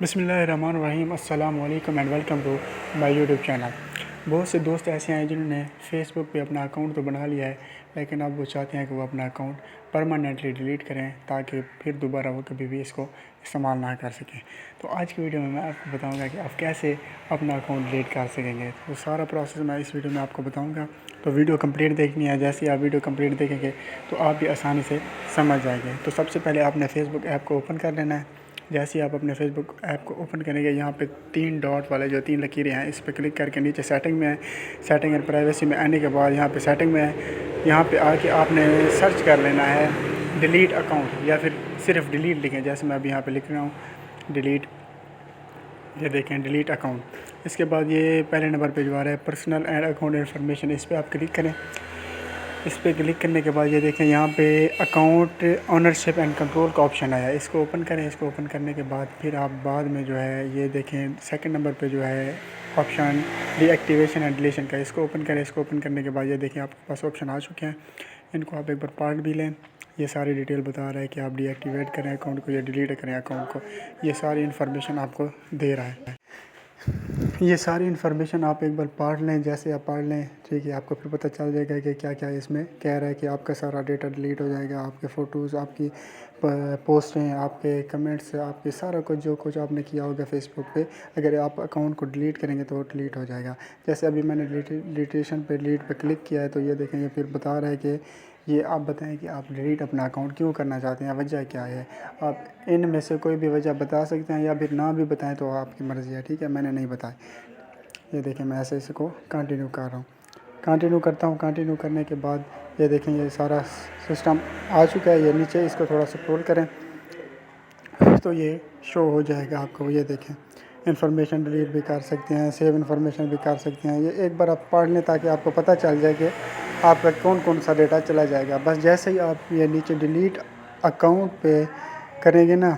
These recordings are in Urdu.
بسم اللہ الرحمن الرحیم۔ السلام علیکم and welcome to my YouTube channel. بہت سے دوست ایسے ہیں جنہوں نے فیس بک پہ اپنا اکاؤنٹ تو بنا لیا ہے، لیکن اب وہ چاہتے ہیں کہ وہ اپنا اکاؤنٹ پرماننٹلی ڈیلیٹ کریں تاکہ پھر دوبارہ وہ کبھی بھی اس کو استعمال نہ کر سکیں۔ تو آج کی ویڈیو میں آپ کو بتاؤں گا کہ آپ کیسے اپنا اکاؤنٹ ڈیلیٹ کر سکیں گے۔ تو سارا پروسیس میں اس ویڈیو میں آپ کو بتاؤں گا، تو ویڈیو کمپلیٹ دیکھنی ہے۔ جیسے آپ ویڈیو کمپلیٹ دیکھیں گے تو آپ بھی آسانی سے سمجھ جائیں گے۔ تو سب سے پہلے آپ نے فیس بک ایپ کو اوپن کر لینا ہے۔ جیسے آپ اپنے فیس بک ایپ کو اوپن کریں گے، یہاں پہ 3 ڈاٹ والے جو 3 لکیریں ہیں، اس پہ کلک کر کے نیچے سیٹنگ میں سیٹنگ اینڈ پرائیویسی میں آنے کے بعد یہاں پہ سیٹنگ میں یہاں پہ آ کے آپ نے سرچ کر لینا ہے ڈیلیٹ اکاؤنٹ، یا پھر صرف ڈیلیٹ لکھیں۔ جیسے میں اب یہاں پہ لکھ رہا ہوں ڈیلیٹ، یہ دیکھیں ڈیلیٹ اکاؤنٹ۔ اس کے بعد یہ پہلے نمبر پہ جو آ رہا ہے پرسنل اینڈ اکاؤنٹ انفارمیشن، اس پہ آپ کلک کریں۔ اس پہ کلک کرنے کے بعد یہ دیکھیں یہاں پہ اکاؤنٹ اونرشپ اینڈ کنٹرول کا آپشن آیا ہے، اس کو اوپن کریں۔ اس کو اوپن کرنے کے بعد پھر آپ بعد میں جو ہے یہ دیکھیں سیکنڈ نمبر پہ جو ہے option D activation and deletion کا، اس کو اوپن کریں۔ اس کو اوپن کرنے کے بعد یہ دیکھیں آپ کے پاس آپشن آ چکے ہیں، ان کو آپ ایک بار پڑھ بھی لیں۔ یہ ساری ڈیٹیل بتا رہا ہے کہ آپ ڈی ایکٹیویٹ کریں اکاؤنٹ کو یا ڈیلیٹ کریں اکاؤنٹ کو، یہ ساری انفارمیشن آپ کو دے رہا ہے۔ یہ ساری انفارمیشن آپ ایک بار پڑھ لیں۔ جیسے آپ پڑھ لیں ٹھیک ہے، آپ کو پھر پتہ چل جائے گا کہ کیا کیا اس میں کہہ رہا ہے کہ آپ کا سارا ڈیٹا ڈیلیٹ ہو جائے گا، آپ کے فوٹوز، آپ کی پوسٹیں، آپ کے کمنٹس، آپ کے سارا کچھ جو کچھ آپ نے کیا ہوگا فیس بک پہ، اگر آپ اکاؤنٹ کو ڈیلیٹ کریں گے تو وہ ڈیلیٹ ہو جائے گا۔ جیسے ابھی میں نے ڈیلیٹیشن پہ ڈیلیٹ پہ کلک کیا ہے، تو یہ دیکھیں یہ پھر بتا رہا ہے کہ یہ آپ بتائیں کہ آپ ڈیلیٹ اپنا اکاؤنٹ کیوں کرنا چاہتے ہیں، وجہ کیا ہے۔ آپ ان میں سے کوئی بھی وجہ بتا سکتے ہیں یا پھر نہ بھی بتائیں تو آپ کی مرضی ہے، ٹھیک ہے، میں نے نہیں بتائی۔ یہ دیکھیں میں ایسے اس کو کنٹینیو کر رہا ہوں، کنٹینیو کرتا ہوں۔ کنٹینیو کرنے کے بعد یہ دیکھیں یہ سارا سسٹم آ چکا ہے۔ یہ نیچے اس کو تھوڑا سکرول کریں تو یہ شو ہو جائے گا آپ کو۔ یہ دیکھیں انفارمیشن ڈیلیٹ بھی کر سکتے ہیں، سیو انفارمیشن بھی کر سکتے ہیں۔ یہ ایک بار آپ پڑھ لیں تاکہ آپ کو پتہ چل جائے کہ آپ کا کون کون سا ڈیٹا چلا جائے گا۔ بس جیسے ہی آپ یہ نیچے ڈیلیٹ اکاؤنٹ پہ کریں گے نا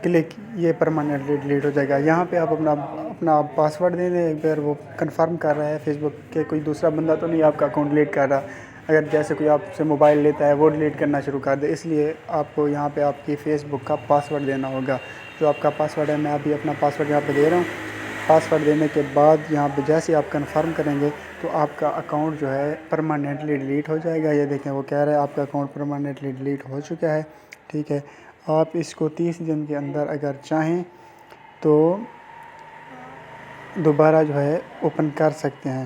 کلک، یہ پرماننٹلی ڈیلیٹ ہو جائے گا۔ یہاں پہ آپ اپنا پاسورڈ دے دیں ایک بار، وہ کنفرم کر رہا ہے فیس بک کہ کوئی دوسرا بندہ تو نہیں آپ کا اکاؤنٹ ڈیلیٹ کر رہا۔ اگر جیسے کوئی آپ سے موبائل لیتا ہے وہ ڈیلیٹ کرنا شروع کر دے، اس لیے آپ کو یہاں پہ آپ کی فیس بک کا پاسورڈ دینا ہوگا۔ جو آپ کا پاسورڈ ہے، میں ابھی اپنا پاسورڈ یہاں پہ دے رہا ہوں۔ پاسورڈ دینے کے بعد یہاں پہ جیسے آپ کنفرم کریں گے تو آپ کا اکاؤنٹ جو ہے پرماننٹلی ڈیلیٹ ہو جائے گا۔ یہ دیکھیں وہ کہہ رہا ہے آپ کا اکاؤنٹ پرماننٹلی ڈیلیٹ ہو چکا ہے، ٹھیک ہے۔ آپ اس کو 30 دن کے اندر اگر چاہیں تو دوبارہ جو ہے اوپن کر سکتے ہیں۔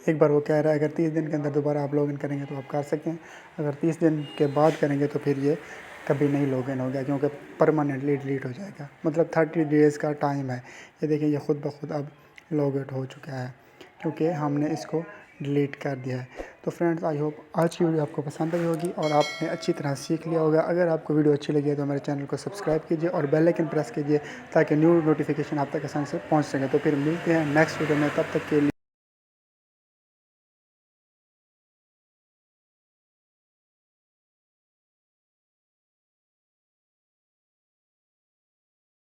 ایک بار وہ کہہ رہا ہے اگر 30 دن کے اندر دوبارہ آپ لاگ ان کریں گے تو آپ کر سکتے ہیں، اگر 30 دن کے بعد کریں گے تو پھر یہ کبھی نہیں لاگ ان ہوگا، کیونکہ پرماننٹلی ڈیلیٹ ہو جائے گا۔ مطلب 30 ڈیز کا ٹائم ہے۔ یہ دیکھیں یہ خود بخود اب لاگ آؤٹ ہو چکا ہے کیونکہ ہم نے اس کو ڈیلیٹ کر دیا ہے۔ تو فرینڈز آئی ہوپ آج کی ویڈیو آپ کو پسند آئی ہوگی اور آپ نے اچھی طرح سیکھ لیا ہوگا۔ اگر آپ کو ویڈیو اچھی لگی ہے تو ہمارے چینل کو سبسکرائب کیجیے اور بیل آئکن پریس کیجیے تاکہ نیو نوٹیفیکیشن آپ تک آسانی سے پہنچ سکے۔ تو پھر ملتے ہیں نیکسٹ ویڈیو میں، تب تک کے لیے